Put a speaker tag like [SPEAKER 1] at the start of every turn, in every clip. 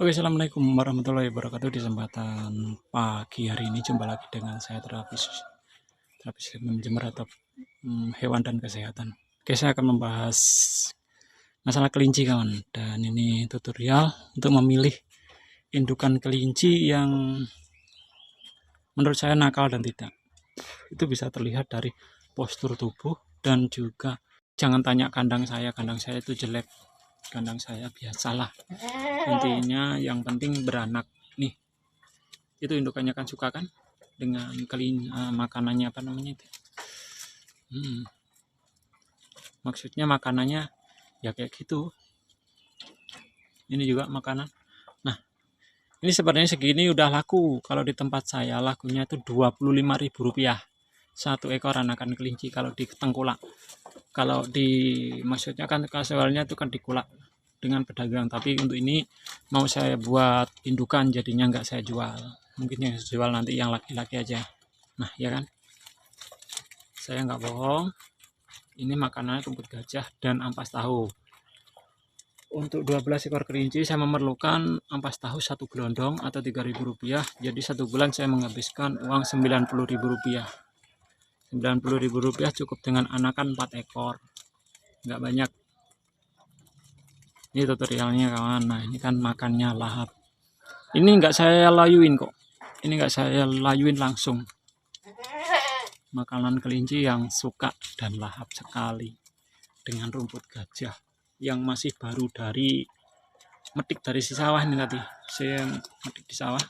[SPEAKER 1] Oke, assalamualaikum warahmatullahi wabarakatuh. Di kesempatan pagi hari ini jumpa lagi dengan saya terapis manajemen atau hewan dan kesehatan. Oke, saya akan membahas masalah kelinci kawan. Dan ini tutorial untuk memilih indukan kelinci yang menurut saya nakal dan tidak. Itu bisa terlihat dari postur tubuh dan juga jangan tanya kandang saya itu jelek. Kandang saya biasalah. Intinya yang penting beranak. Nih, itu indukannya kan suka kan dengan makanannya apa namanya itu. Maksudnya makanannya ya kayak gitu. Ini juga makanan. Nah, ini sebenarnya segini udah laku. Kalau di tempat saya lakunya itu Rp25.000 satu ekor anakan kelinci kalau di Tengkulak. Kalau di maksudnya kan kasualnya itu kan dikulak dengan pedagang, tapi untuk ini mau saya buat indukan jadinya nggak saya jual. Mungkin yang jual nanti yang laki-laki aja. Nah, ya kan? Saya nggak bohong. Ini makanannya rumput gajah dan ampas tahu. Untuk 12 ekor kelinci saya memerlukan ampas tahu 1 gelondong atau Rp3.000. Jadi 1 bulan saya menghabiskan uang Rp90.000. Rp90.000 cukup dengan anakan 4 ekor. Nggak banyak. Ini tutorialnya kawan. Nah, ini kan makannya lahap. Ini nggak saya layuin kok. Ini nggak saya layuin langsung. Makanan kelinci yang suka dan lahap sekali dengan rumput gajah yang masih baru dari metik dari si sawah ini tadi. Saya metik di sawah.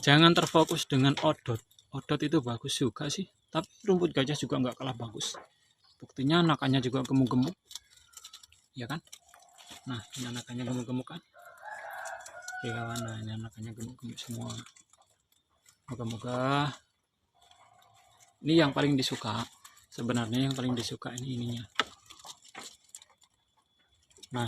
[SPEAKER 1] Jangan terfokus dengan odot. Odot itu bagus juga sih, tapi rumput gajah juga nggak kalah bagus. Buktinya anakannya juga gemuk-gemuk, ya kan? Nah, ini anakannya gemuk-gemuk kan? Oke kawan, nah ini anakannya gemuk-gemuk semua. Moga-moga ini yang paling disuka. Sebenarnya yang paling disuka ini ininya. Nah,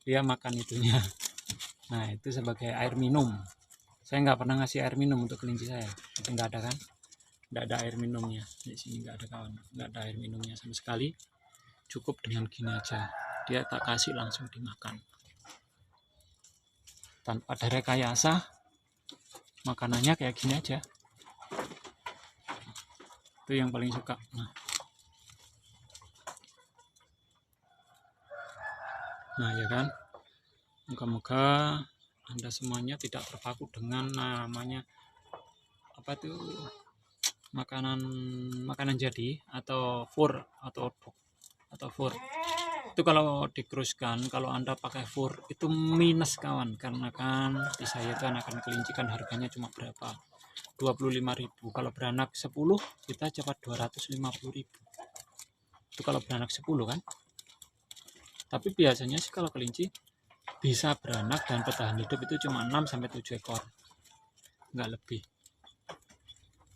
[SPEAKER 1] dia makan itunya. Nah, itu sebagai air minum. Saya nggak pernah ngasih air minum untuk kelinci saya. Itu nggak ada kan? Nggak ada air minumnya. Di sini nggak ada kawan. Nggak ada air minumnya sama sekali. Cukup dengan gini aja. Dia tak kasih langsung dimakan. Tanpa ada rekayasa, makanannya kayak gini aja. Itu yang paling suka. Nah ya kan, moga-moga Anda semuanya tidak terpaku dengan namanya apa tuh makanan jadi atau fur atau fur. Itu kalau dikruskan, kalau Anda pakai fur itu minus kawan, karena kan di saya itu anakan kelinci kan harganya cuma berapa? 25.000. Kalau beranak 10 kita cepat 250.000. Itu kalau beranak 10 kan. Tapi biasanya sih kalau kelinci bisa beranak dan bertahan hidup itu cuma 6 sampai 7 ekor. Nggak lebih.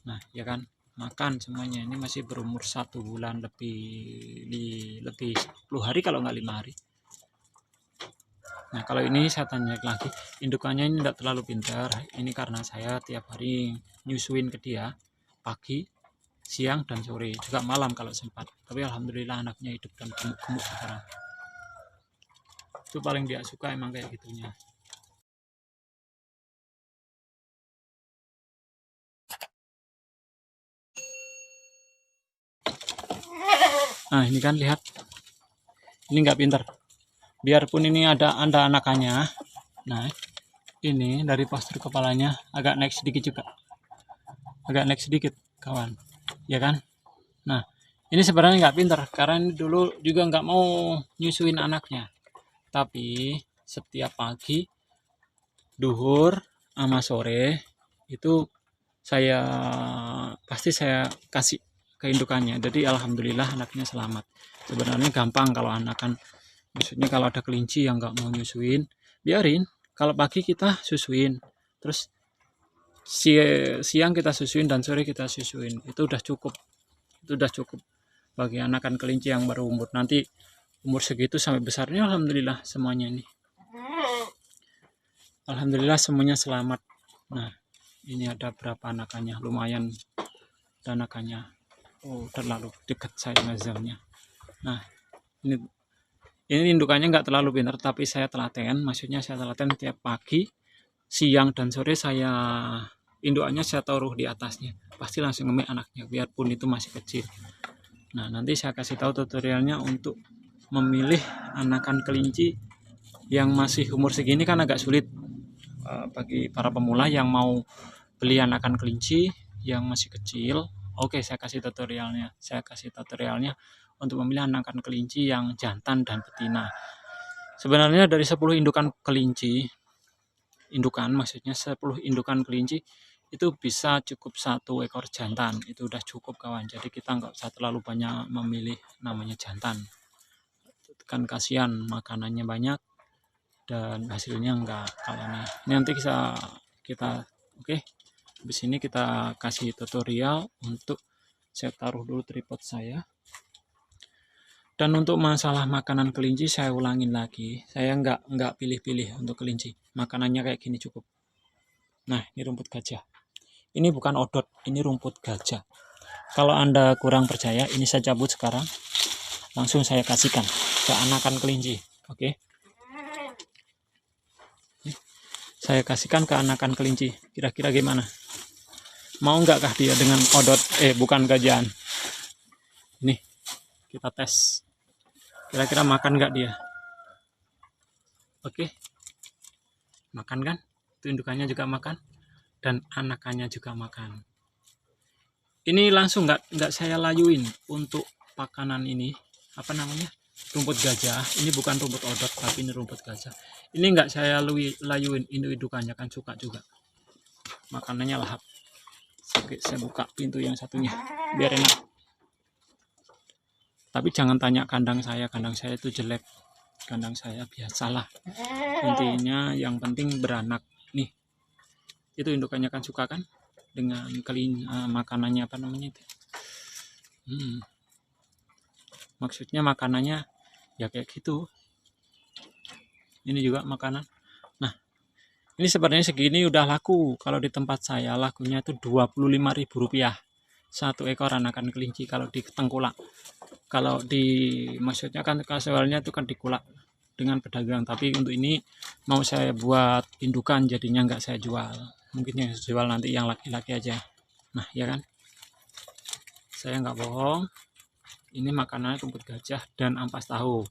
[SPEAKER 1] Nah, ya kan? Makan semuanya. Ini masih berumur 1 bulan lebih 10 hari kalau nggak 5 hari. Nah, kalau ini saya tanya lagi, indukannya ini tidak terlalu pintar. Ini karena saya tiap hari nyusuin ke dia pagi, siang, dan sore. Juga malam kalau sempat. Tapi alhamdulillah anaknya hidup dan gemuk-gemuk sekarang. Itu paling dia suka emang kayak gitunya. Nah, ini kan lihat. Ini nggak pintar. Biarpun ini ada anakannya. Nah, ini dari postur kepalanya agak naik sedikit juga. Agak naik sedikit, kawan. Ya kan? Nah, ini sebenarnya nggak pintar. Karena ini dulu juga nggak mau nyusuin anaknya. Tapi setiap pagi, duhur, sama sore, itu pasti saya kasih keindukannya. Jadi alhamdulillah anaknya selamat. Sebenarnya gampang kalau anakan, maksudnya kalau ada kelinci yang nggak mau nyusuin, biarin. Kalau pagi kita susuin, terus siang kita susuin dan sore kita susuin. Itu udah cukup. Itu udah cukup bagi anakan kelinci yang baru umur. Nanti umur segitu sampai besarnya alhamdulillah semuanya ini. Alhamdulillah semuanya selamat. Nah, ini ada berapa anakannya, lumayan anakannya. Oh, terlalu dekat saya nazarnya. Nah, Ini indukannya nggak terlalu pintar, tapi saya telaten. Maksudnya saya telaten tiap pagi, siang dan sore saya indukannya saya taruh di atasnya. Pasti langsung ngemek anaknya, biarpun itu masih kecil. Nah, nanti saya kasih tahu tutorialnya untuk memilih anakan kelinci yang masih umur segini, kan agak sulit bagi para pemula yang mau beli anakan kelinci yang masih kecil. Oke, saya kasih tutorialnya untuk memilih anakan kelinci yang jantan dan betina. Sebenarnya dari 10 indukan kelinci, maksudnya 10 indukan kelinci itu bisa cukup 1 ekor jantan. Itu udah cukup kawan. Jadi kita nggak usah terlalu banyak memilih namanya jantan. Kan kasihan makanannya banyak dan hasilnya enggak. Kalau ini nanti kita oke. Habis ini kita kasih tutorial untuk saya taruh dulu tripod saya. Dan untuk masalah makanan kelinci saya ulangin lagi. Saya enggak pilih-pilih untuk kelinci. Makanannya kayak gini cukup. Nah, ini rumput gajah. Ini bukan odot, ini rumput gajah. Kalau Anda kurang percaya, ini saya cabut sekarang. Langsung saya kasihkan ke anakan kelinci. Oke. Saya kasihkan ke anakan kelinci. Kira-kira gimana? Mau enggak kah dia dengan odot? Bukan gajahan. Nih, kita tes. Kira-kira makan enggak dia? Oke. Makan kan? Itu indukannya juga makan. Dan anakannya juga makan. Ini langsung enggak saya layuin untuk pakanan ini. Apa namanya? Rumput gajah. Ini bukan rumput odot, tapi ini rumput gajah. Ini enggak saya layuin indukannya, kan suka juga. Makanannya lahap. Oke, saya buka pintu yang satunya biar enak. Tapi jangan tanya kandang saya itu jelek. Kandang saya biasalah. Intinya yang penting beranak. Nih, itu indukannya kan suka kan dengan makanannya apa namanya itu. Maksudnya makanannya ya kayak gitu. Ini juga makanan. Nah, ini sebenarnya segini udah laku. Kalau di tempat saya lakunya itu Rp25.000 1 ekor anakan kelinci kalau di Tengkulak. Kalau maksudnya kan kasualnya itu kan dikulak dengan pedagang. Tapi untuk ini mau saya buat indukan, jadinya nggak saya jual. Mungkin yang jual nanti yang laki-laki aja. Nah, ya kan? Saya nggak bohong. Ini makanannya rumput gajah dan ampas tahu.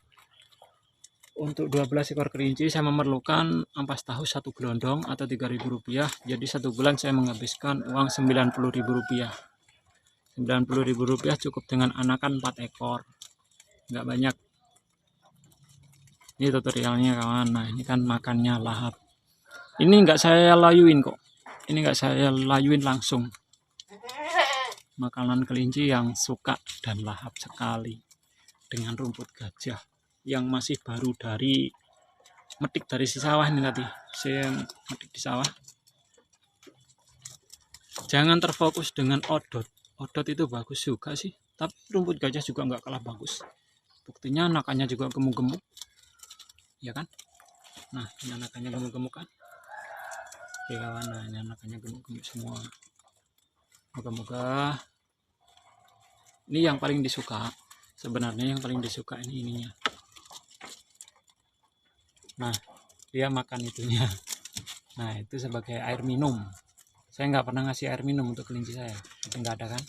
[SPEAKER 1] Untuk 12 ekor kelinci saya memerlukan ampas tahu 1 gelondong atau Rp3.000. Jadi 1 bulan saya menghabiskan uang Rp90.000. Rp90.000 cukup dengan anakan 4 ekor. Nggak banyak. Ini tutorialnya kawan. Nah, ini kan makannya lahap. Ini nggak saya layuin kok. Ini nggak saya layuin langsung. Makanan kelinci yang suka dan lahap sekali dengan rumput gajah yang masih baru metik dari si sawah ini tadi. Saya metik di sawah. Jangan terfokus dengan odot. Odot itu bagus juga sih, tapi rumput gajah juga nggak kalah bagus. Buktinya anakannya juga gemuk-gemuk, ya kan? Nah, ini anakannya gemuk-gemuk kan? Oke kawan, nah ini anakannya gemuk-gemuk semua. Moga-moga ini yang paling disuka. Sebenarnya yang paling disuka ini ininya. Nah, dia makan itunya. Nah, itu sebagai air minum. Saya nggak pernah ngasih air minum untuk kelinci saya. Itu nggak ada kan?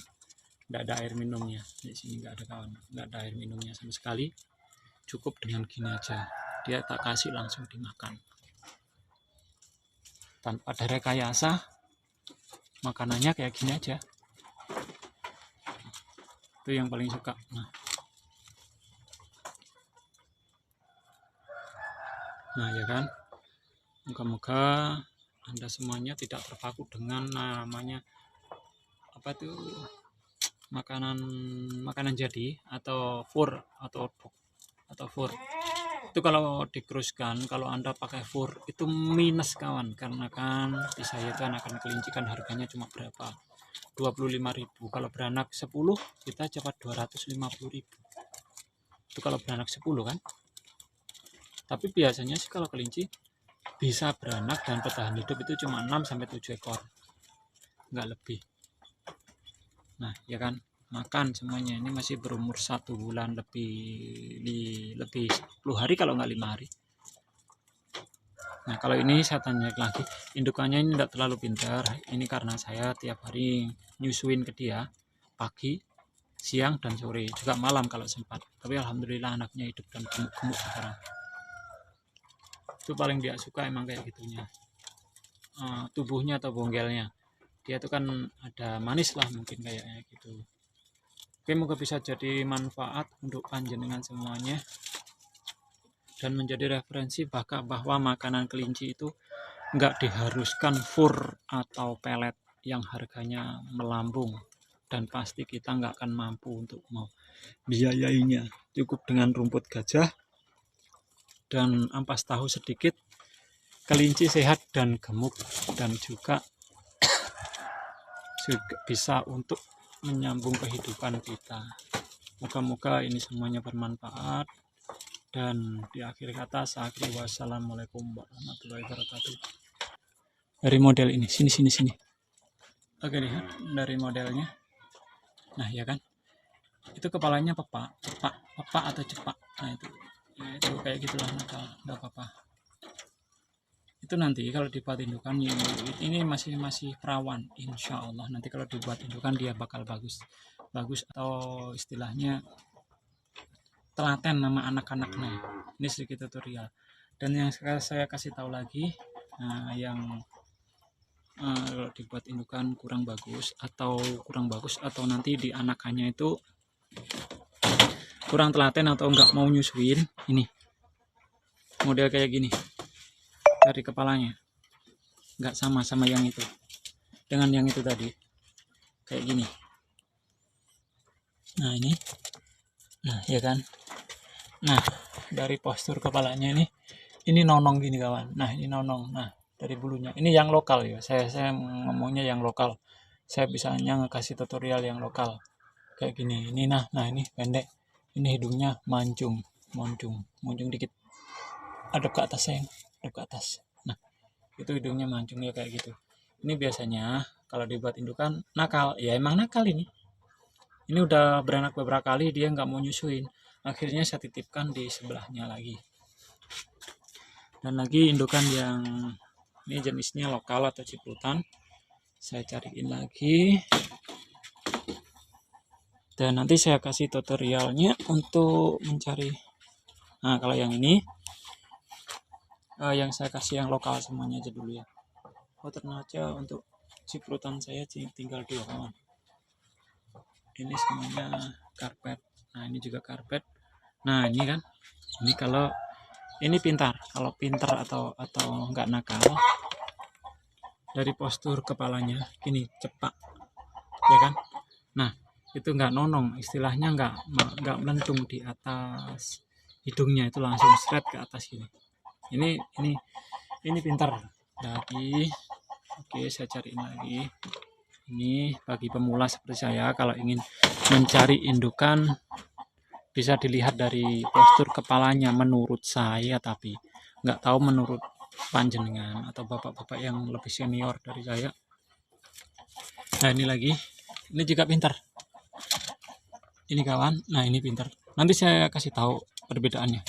[SPEAKER 1] Nggak ada air minumnya. Di sini nggak ada kawan. Nggak ada air minumnya sama sekali. Cukup dengan gini aja. Dia tak kasih langsung dimakan. Tanpa ada rekayasa. Makanannya kayak gini aja. Itu yang paling suka. Nah, ya kan? Moga-moga Anda semuanya tidak terpaku dengan namanya apa tuh makanan jadi atau fur atau fur. Itu kalau dikruskan, kalau Anda pakai fur itu minus kawan, karena kan di saya itu anakan kelinci kan harganya cuma berapa? 25.000. Kalau beranak 10 kita dapat 250.000. Itu kalau beranak 10 kan. Tapi biasanya sih kalau kelinci bisa beranak dan bertahan hidup itu cuma 6-7 ekor, nggak lebih. Nah, ya kan, makan semuanya. Ini masih berumur 1 bulan lebih 10 hari kalau nggak 5 hari. Nah kalau ini saya tanya lagi, indukannya ini tidak terlalu pintar. Ini karena saya tiap hari nyusuin ke dia pagi, siang, dan sore, juga malam kalau sempat. Tapi alhamdulillah anaknya hidup dan gemuk-gemuk sekarang. Itu paling dia suka emang kayak gitunya, tubuhnya atau bonggelnya. Dia itu kan ada manis lah mungkin kayaknya gitu. Oke, moga bisa jadi manfaat untuk panjenengan semuanya dan menjadi referensi bahwa makanan kelinci itu nggak diharuskan fur atau pelet yang harganya melambung, dan pasti kita nggak akan mampu untuk mau biayainya. Cukup dengan rumput gajah dan ampas tahu sedikit, kelinci sehat dan gemuk, dan juga bisa untuk menyambung kehidupan kita. Moga-moga ini semuanya bermanfaat. Dan di akhir kata saya akhiri, wassalamualaikum warahmatullahi wabarakatuh. Dari model ini, sini. Oke, lihat dari modelnya. Nah ya kan, itu kepalanya pepak atau cepak. Nah itu, ya, itu kayak gitulah, nggak apa-apa. Itu nanti kalau dibuat indukan, ini masih perawan, insya Allah nanti kalau dibuat indukan dia bakal bagus atau istilahnya telaten nama anak-anaknya. Ini sedikit tutorial. Dan yang saya kasih tahu lagi, yang kalau dibuat indukan kurang bagus atau nanti di anakannya itu kurang telaten atau enggak mau nyusuin, ini model kayak gini dari kepalanya enggak sama yang itu dengan yang itu tadi, kayak gini. Nah ini, nah ya kan, nah dari postur kepalanya ini nonong gini kawan. Nah ini nonong, nah dari bulunya ini yang lokal ya, saya ngomongnya yang lokal, saya bisanya ngasih tutorial yang lokal kayak gini. Ini nah ini pendek, ini hidungnya mancung dikit, adep ke atas sayang, adep ke atas. Nah itu hidungnya mancung ya kayak gitu. Ini biasanya kalau dibuat indukan nakal ya, emang nakal ini udah beranak beberapa kali dia nggak mau nyusuin, akhirnya saya titipkan di sebelahnya lagi. Dan lagi indukan yang ini jenisnya lokal atau ciprutan, saya cariin lagi dan nanti saya kasih tutorialnya untuk mencari. Nah kalau yang ini yang saya kasih yang lokal semuanya aja dulu ya. Ternyata untuk ciprutan saya tinggal 2 kawan. Ini semuanya karpet. Nah ini juga karpet. Nah ini kan, ini kalau ini pintar, kalau pintar atau nggak nakal, dari postur kepalanya gini cepak ya kan. Nah itu nggak nonong, istilahnya nggak melentung di atas hidungnya, itu langsung straight ke atas gini. Ini pintar lagi. Oke, saya cariin lagi. Ini bagi pemula seperti saya, kalau ingin mencari indukan bisa dilihat dari postur kepalanya menurut saya, tapi nggak tahu menurut panjenengan atau bapak-bapak yang lebih senior dari saya. Nah ini lagi, ini juga pintar ini kawan. Nah ini pintar, nanti saya kasih tahu perbedaannya.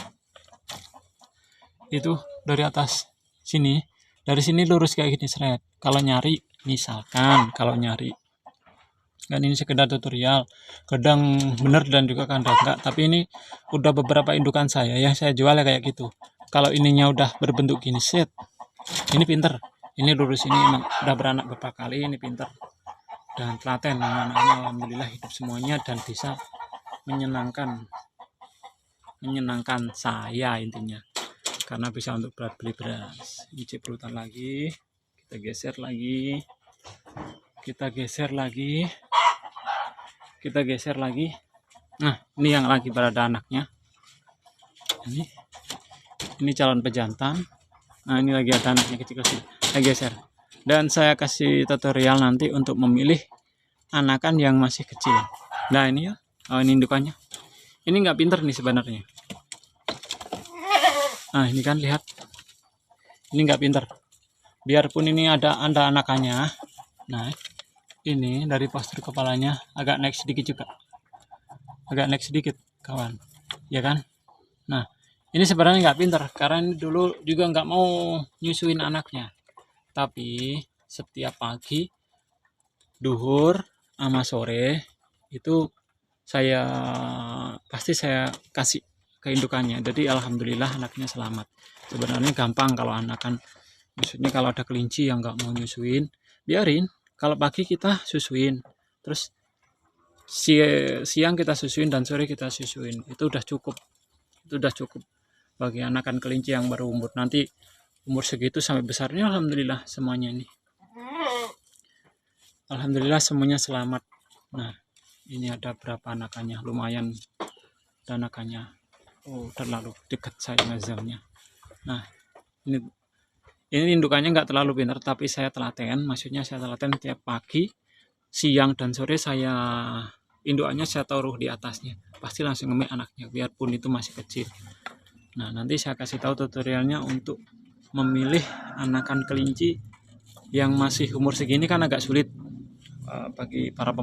[SPEAKER 1] Itu dari atas sini, dari sini lurus kayak gini seret. Kalau nyari misalkan, kan ini sekedar tutorial, kadang bener dan juga kadang enggak, tapi ini udah beberapa indukan saya yang saya jual ya kayak gitu. Kalau ininya udah berbentuk gini set, ini pinter, ini lurus, ini emang udah beranak beberapa kali, ini pinter dan telaten. Anak-anaknya alhamdulillah hidup semuanya dan bisa menyenangkan saya intinya, karena bisa untuk beli beras. Ini ciprutan lagi, kita geser lagi. Nah ini yang lagi berada anaknya, ini calon pejantan. Nah ini lagi ada anaknya kecil-kecil, saya geser dan saya kasih tutorial nanti untuk memilih anakan yang masih kecil. Nah ini ya, ini indukannya, ini nggak pinter nih sebenarnya. Nah ini kan lihat, ini nggak pinter, biarpun ini ada anakannya. Nah ini dari postur kepalanya agak naik sedikit juga, agak naik sedikit kawan, ya kan. Nah ini sebenarnya nggak pinter, karena ini dulu juga nggak mau nyusuin anaknya, tapi setiap pagi, duhur, sama sore itu pasti saya kasih ke indukannya. Jadi alhamdulillah anaknya selamat. Sebenarnya gampang kalau anakan, maksudnya kalau ada kelinci yang nggak mau nyusuin, biarin. Kalau pagi kita susuin, terus siang kita susuin dan sore kita susuin. Itu udah cukup. Itu udah cukup bagi anakan kelinci yang baru umur. Nanti umur segitu sampai besarnya alhamdulillah semuanya ini. Alhamdulillah semuanya selamat. Nah, ini ada berapa anakannya, lumayan anakannya. Oh, terlalu dekat saya ngazamnya. Nah, ini indukannya nggak terlalu pintar, tapi saya telaten, maksudnya saya telaten tiap pagi, siang dan sore indukannya saya taruh di atasnya, pasti langsung ngemik anaknya, biarpun itu masih kecil. Nah nanti saya kasih tahu tutorialnya untuk memilih anakan kelinci yang masih umur segini, kan agak sulit bagi para